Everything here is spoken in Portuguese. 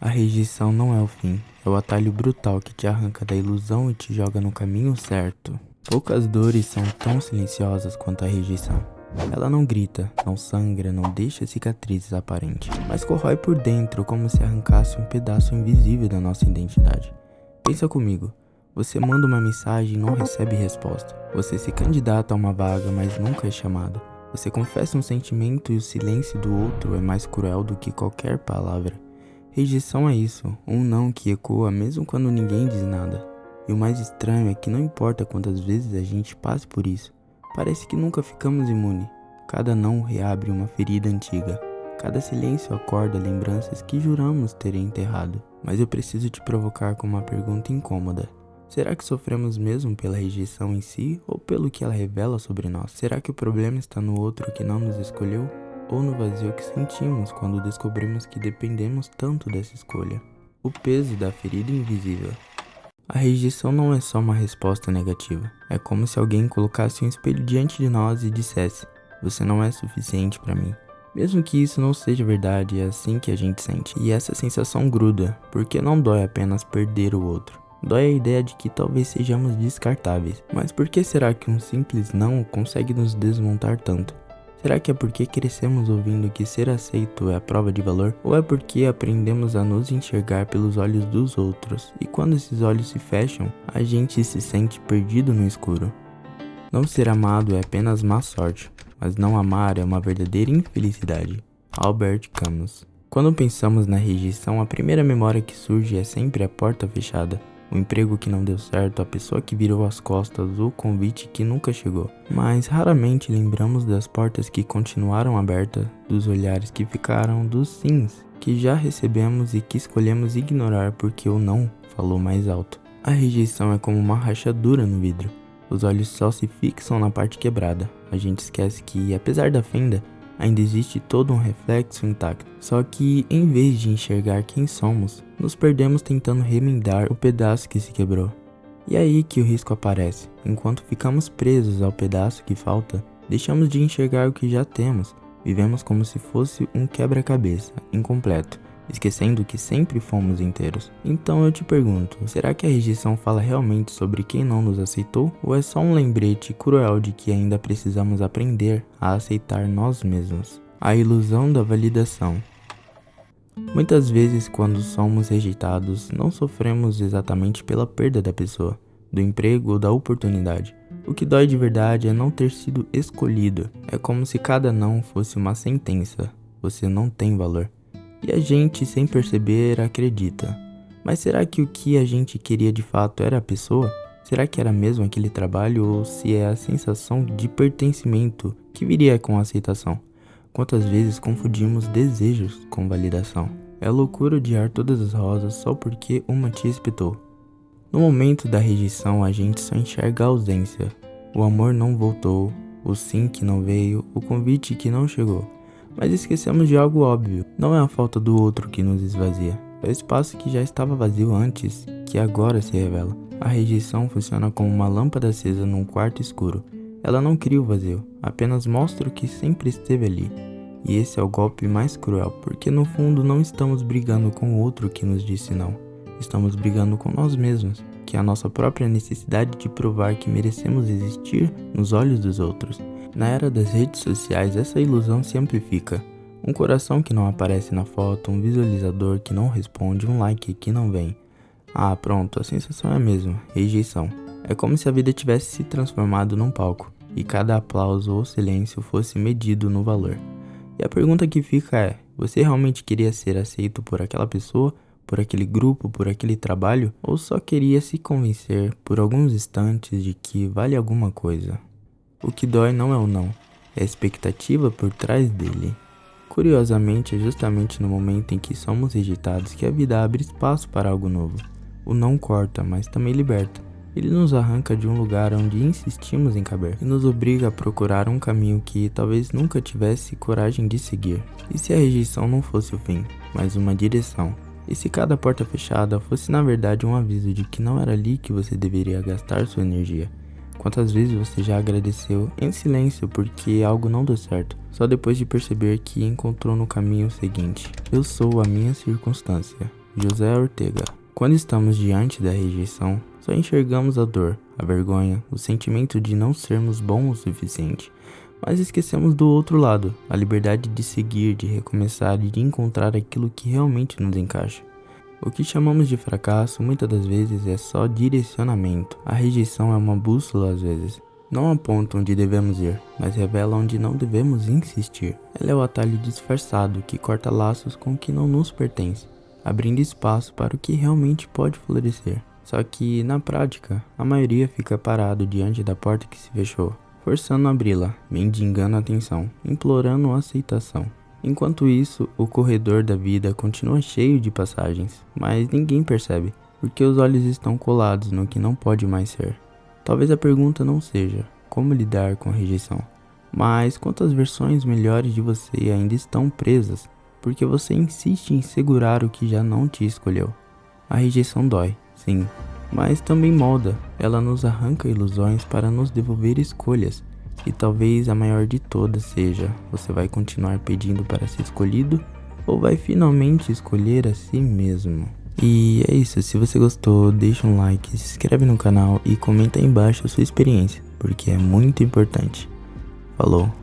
A rejeição não é o fim, é o atalho brutal que te arranca da ilusão e te joga no caminho certo. Poucas dores são tão silenciosas quanto a rejeição. Ela não grita, não sangra, não deixa cicatrizes aparentes, mas corrói por dentro como se arrancasse um pedaço invisível da nossa identidade. Pensa comigo, você manda uma mensagem e não recebe resposta. Você se candidata a uma vaga, mas nunca é chamado. Você confessa um sentimento e o silêncio do outro é mais cruel do que qualquer palavra. Rejeição é isso, um não que ecoa mesmo quando ninguém diz nada. E o mais estranho é que não importa quantas vezes a gente passe por isso, parece que nunca ficamos imunes. Cada não reabre uma ferida antiga, cada silêncio acorda lembranças que juramos ter enterrado. Mas eu preciso te provocar com uma pergunta incômoda. Será que sofremos mesmo pela rejeição em si ou pelo que ela revela sobre nós? Será que o problema está no outro que não nos escolheu? Ou no vazio que sentimos quando descobrimos que dependemos tanto dessa escolha? O peso da ferida invisível. A rejeição não é só uma resposta negativa. É como se alguém colocasse um espelho diante de nós e dissesse: você não é suficiente para mim. Mesmo que isso não seja verdade, é assim que a gente sente. E essa sensação gruda, porque não dói apenas perder o outro. Dói a ideia de que talvez sejamos descartáveis. Mas por que será que um simples não consegue nos desmontar tanto? Será que é porque crescemos ouvindo que ser aceito é a prova de valor? Ou é porque aprendemos a nos enxergar pelos olhos dos outros? E quando esses olhos se fecham, a gente se sente perdido no escuro. Não ser amado é apenas má sorte, mas não amar é uma verdadeira infelicidade. Albert Camus. Quando pensamos na rejeição, a primeira memória que surge é sempre a porta fechada. O emprego que não deu certo, a pessoa que virou as costas, o convite que nunca chegou. Mas raramente lembramos das portas que continuaram abertas, dos olhares que ficaram, dos sims que já recebemos e que escolhemos ignorar porque o não falou mais alto. A rejeição é como uma rachadura no vidro. Os olhos só se fixam na parte quebrada. A gente esquece que, apesar da fenda, ainda existe todo um reflexo intacto. Só que, em vez de enxergar quem somos, nos perdemos tentando remendar o pedaço que se quebrou. E é aí que o risco aparece. Enquanto ficamos presos ao pedaço que falta, deixamos de enxergar o que já temos. Vivemos como se fosse um quebra-cabeça, incompleto, esquecendo que sempre fomos inteiros. Então eu te pergunto, será que a rejeição fala realmente sobre quem não nos aceitou? Ou é só um lembrete cruel de que ainda precisamos aprender a aceitar nós mesmos? A ilusão da validação. Muitas vezes, quando somos rejeitados, não sofremos exatamente pela perda da pessoa, do emprego ou da oportunidade. O que dói de verdade é não ter sido escolhido. É como se cada não fosse uma sentença. Você não tem valor. E a gente, sem perceber, acredita. Mas será que o que a gente queria de fato era a pessoa? Será que era mesmo aquele trabalho ou se é a sensação de pertencimento que viria com a aceitação? Quantas vezes confundimos desejos com validação? É loucura odiar todas as rosas só porque uma te espetou. No momento da rejeição, a gente só enxerga a ausência. O amor não voltou, o sim que não veio, o convite que não chegou. Mas esquecemos de algo óbvio. Não é a falta do outro que nos esvazia. É o espaço que já estava vazio antes, que agora se revela. A rejeição funciona como uma lâmpada acesa num quarto escuro. Ela não cria o vazio, apenas mostra o que sempre esteve ali. E esse é o golpe mais cruel, porque no fundo não estamos brigando com o outro que nos disse não. Estamos brigando com nós mesmos, que é a nossa própria necessidade de provar que merecemos existir nos olhos dos outros. Na era das redes sociais, essa ilusão se amplifica. Um coração que não aparece na foto, um visualizador que não responde, um like que não vem. Ah, pronto, a sensação é a mesma, rejeição. É como se a vida tivesse se transformado num palco, e cada aplauso ou silêncio fosse medido no valor. E a pergunta que fica é, você realmente queria ser aceito por aquela pessoa, por aquele grupo, por aquele trabalho? Ou só queria se convencer por alguns instantes de que vale alguma coisa? O que dói não é o não, é a expectativa por trás dele. Curiosamente, é justamente no momento em que somos rejeitados que a vida abre espaço para algo novo. O não corta, mas também liberta. Ele nos arranca de um lugar onde insistimos em caber e nos obriga a procurar um caminho que talvez nunca tivesse coragem de seguir. E se a rejeição não fosse o fim, mas uma direção? E se cada porta fechada fosse na verdade um aviso de que não era ali que você deveria gastar sua energia? Quantas vezes você já agradeceu em silêncio porque algo não deu certo, só depois de perceber que encontrou no caminho seguinte? Eu sou a minha circunstância. José Ortega. Quando estamos diante da rejeição, só enxergamos a dor, a vergonha, o sentimento de não sermos bons o suficiente. Mas esquecemos do outro lado, a liberdade de seguir, de recomeçar e de encontrar aquilo que realmente nos encaixa. O que chamamos de fracasso muitas das vezes é só direcionamento. A rejeição é uma bússola às vezes. Não aponta onde devemos ir, mas revela onde não devemos insistir. Ela é o atalho disfarçado que corta laços com o que não nos pertence, abrindo espaço para o que realmente pode florescer. Só que, na prática, a maioria fica parado diante da porta que se fechou, forçando a abri-la, mendigando atenção, implorando aceitação. Enquanto isso, o corredor da vida continua cheio de passagens, mas ninguém percebe, porque os olhos estão colados no que não pode mais ser. Talvez a pergunta não seja como lidar com a rejeição, mas quantas versões melhores de você ainda estão presas, porque você insiste em segurar o que já não te escolheu. A rejeição dói, sim, mas também molda. Ela nos arranca ilusões para nos devolver escolhas. E talvez a maior de todas seja: você vai continuar pedindo para ser escolhido ou vai finalmente escolher a si mesmo? E é isso, se você gostou, deixa um like, se inscreve no canal e comenta aí embaixo a sua experiência, porque é muito importante. Falou!